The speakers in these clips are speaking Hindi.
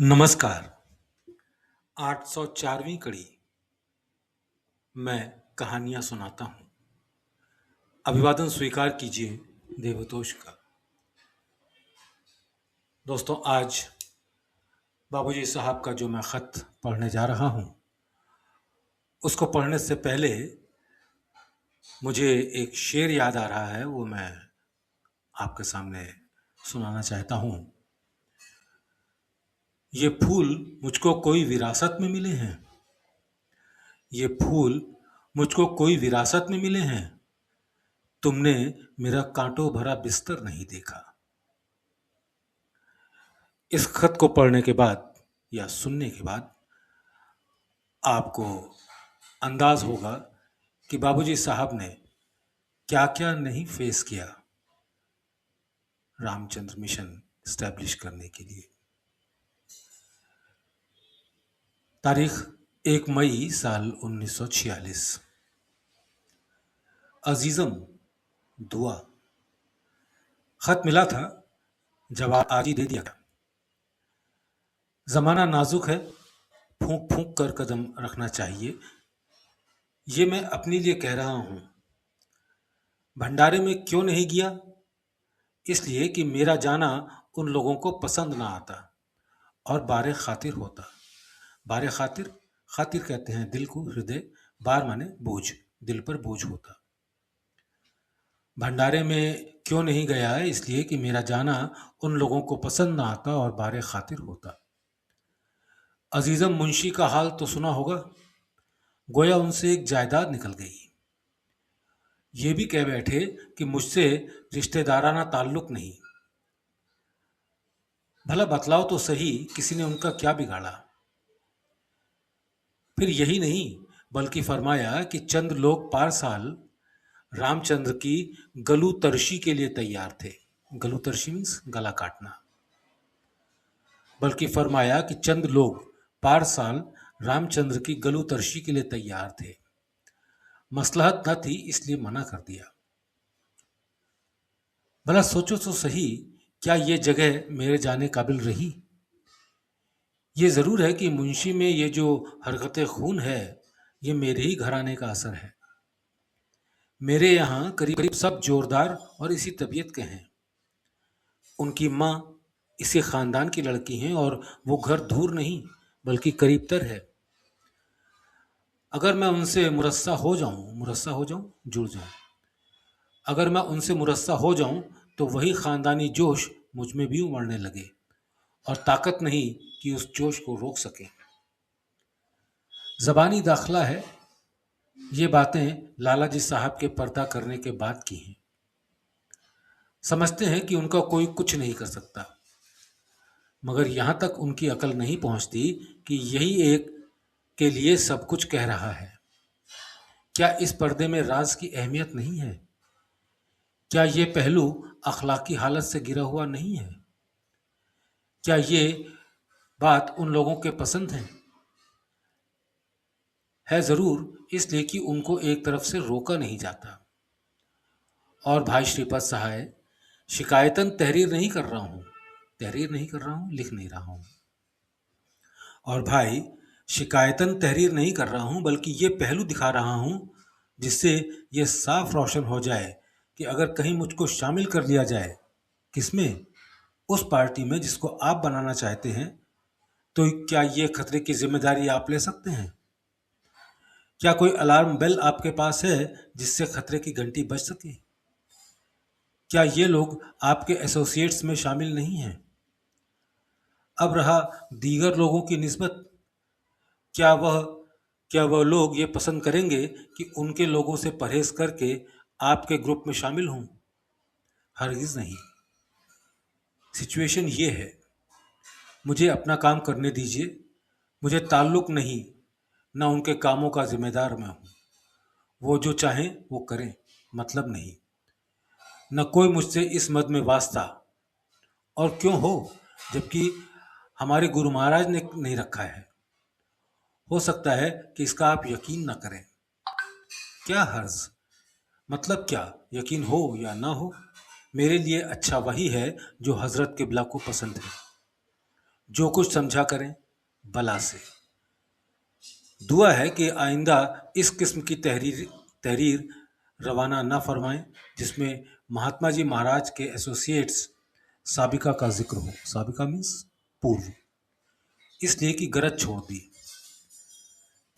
नमस्कार। 804वीं कड़ी मैं कहानियां सुनाता हूं। अभिवादन स्वीकार कीजिए देवतोष का। दोस्तों, आज बाबूजी साहब का जो मैं खत पढ़ने जा रहा हूं, उसको पढ़ने से पहले मुझे एक शेर याद आ रहा है, वो मैं आपके सामने सुनाना चाहता हूं। ये फूल मुझको कोई विरासत में मिले हैं, ये फूल मुझको कोई विरासत में मिले हैं। तुमने मेरा कांटों भरा बिस्तर नहीं देखा। इस खत को पढ़ने के बाद या सुनने के बाद आपको अंदाज होगा कि बाबूजी साहब ने क्या क्या नहीं फेस किया रामचंद्र मिशन स्टैब्लिश करने के लिए। तारीख 1 मई साल 1946। अजीजम दुआ। खत मिला था, जवाब आज ही दे दिया था। जमाना नाजुक है, फूंक फूंक कर कदम रखना चाहिए, ये मैं अपने लिए कह रहा हूं। भंडारे में क्यों नहीं गया? इसलिए कि मेरा जाना उन लोगों को पसंद ना आता और बारे खातिर होता। बारे खातिर, खातिर कहते हैं दिल को, हृदय। बार माने बोझ, दिल पर बोझ होता। भंडारे में क्यों नहीं गया है? इसलिए कि मेरा जाना उन लोगों को पसंद ना आता और बारे खातिर होता। अजीजम मुंशी का हाल तो सुना होगा, गोया उनसे एक जायदाद निकल गई। ये भी कह बैठे कि मुझसे रिश्तेदाराना ताल्लुक नहीं। भला बतलाओ तो सही, किसी ने उनका क्या बिगाड़ा? फिर यही नहीं, बल्कि फरमाया कि चंद लोग पारसाल रामचंद्र की गलू तरशी के लिए तैयार थे। गलू तरशी मीन्स गला काटना। बल्कि फरमाया कि चंद लोग पारसाल रामचंद्र की गलू तरशी के लिए तैयार थे। मसलहत न थी, इसलिए मना कर दिया। भला सोचो तो सही, क्या ये जगह मेरे जाने काबिल रही? ये जरूर है कि मुंशी में ये जो हरकत खून है, ये मेरे ही घराने का असर है। मेरे यहाँ करीब करीब सब जोरदार और इसी तबीयत के हैं। उनकी माँ इसी खानदान की लड़की हैं और वो घर दूर नहीं बल्कि करीब तर है। अगर मैं उनसे मुरस्सा हो जाऊं, जुड़ जाऊं। अगर मैं उनसे मुरस्सा हो जाऊं तो वही खानदानी जोश मुझ में भी उमड़ने लगे और ताकत नहीं कि उस जोश को रोक सके। जबानी दाखला है, ये बातें लालाजी साहब के पर्दा करने के बाद की हैं। समझते हैं कि उनका कोई कुछ नहीं कर सकता, मगर यहां तक उनकी अकल नहीं पहुंचती कि यही एक के लिए सब कुछ कह रहा है। क्या इस पर्दे में राज की अहमियत नहीं है? क्या ये पहलू अखलाकी हालत से गिरा हुआ नहीं है? क्या ये बात उन लोगों के पसंद है जरूर, इसलिए कि उनको एक तरफ से रोका नहीं जाता। और भाई श्रीपद सहाय, शिकायतन तहरीर नहीं कर रहा हूं, लिख नहीं रहा हूं। और भाई, शिकायतन तहरीर नहीं कर रहा हूं, बल्कि ये पहलू दिखा रहा हूं जिससे ये साफ रोशन हो जाए कि अगर कहीं मुझको शामिल कर लिया जाए, किसमें? उस पार्टी में जिसको आप बनाना चाहते हैं, तो क्या ये खतरे की जिम्मेदारी आप ले सकते हैं? क्या कोई अलार्म बेल आपके पास है जिससे खतरे की घंटी बज सके? क्या ये लोग आपके एसोसिएट्स में शामिल नहीं हैं? अब रहा दीगर लोगों की निस्बत, क्या वह क्या वह लोग ये पसंद करेंगे कि उनके लोगों से परहेज करके आपके ग्रुप में शामिल हों? हरगिज नहीं। सिचुएशन ये है, मुझे अपना काम करने दीजिए। मुझे ताल्लुक नहीं, ना उनके कामों का जिम्मेदार मैं हूं। वो जो चाहें वो करें, मतलब नहीं। न कोई मुझसे इस मद में वास्ता। और क्यों हो, जबकि हमारे गुरु महाराज ने नहीं रखा है। हो सकता है कि इसका आप यकीन न करें। क्या हर्ज? मतलब क्या, यकीन हो या ना हो, मेरे लिए अच्छा वही है जो हजरत किबला को पसंद है। जो कुछ समझा करें बला से। दुआ है कि आइंदा इस किस्म की तहरीर रवाना न फरमाएं जिसमें महात्मा जी महाराज के एसोसिएट्स साबिका का जिक्र हो। साबिका मीन्स पूर्व। इसलिए कि गरज छोड़ दी।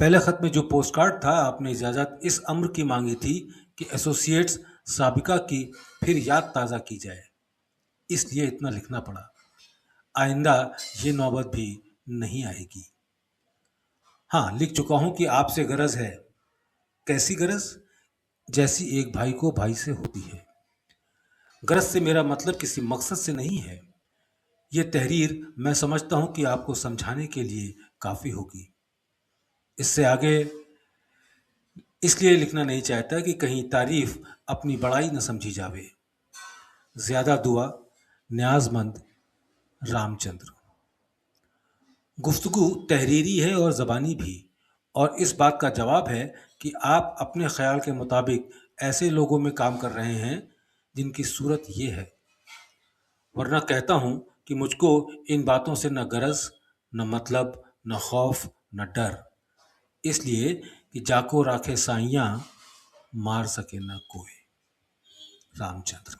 पहले खत में जो पोस्ट कार्ड था आपने इजाज़त इस अम्र की मांगी थी कि एसोसिएट्स साबिका की फिर याद ताज़ा की जाए, इसलिए इतना लिखना पड़ा। आइंदा ये नौबत भी नहीं आएगी। हाँ, लिख चुका हूं कि आपसे गरज है। कैसी गरज? जैसी एक भाई को भाई से होती है। गरज से मेरा मतलब किसी मकसद से नहीं है। ये तहरीर मैं समझता हूं कि आपको समझाने के लिए काफ़ी होगी। इससे आगे इसलिए लिखना नहीं चाहता कि कहीं तारीफ अपनी बड़ाई न समझी जावे। ज़्यादा दुआ, न्याज़मंद रामचंद्र। गुफ्तगू तहरीरी है और ज़बानी भी, और इस बात का जवाब है कि आप अपने ख्याल के मुताबिक ऐसे लोगों में काम कर रहे हैं जिनकी सूरत ये है। वरना कहता हूँ कि मुझको इन बातों से न गरज, न मतलब, न खौफ, न डर, इसलिए कि जाको राखे साइयाँ मार सके न कोई। रामचंद्र।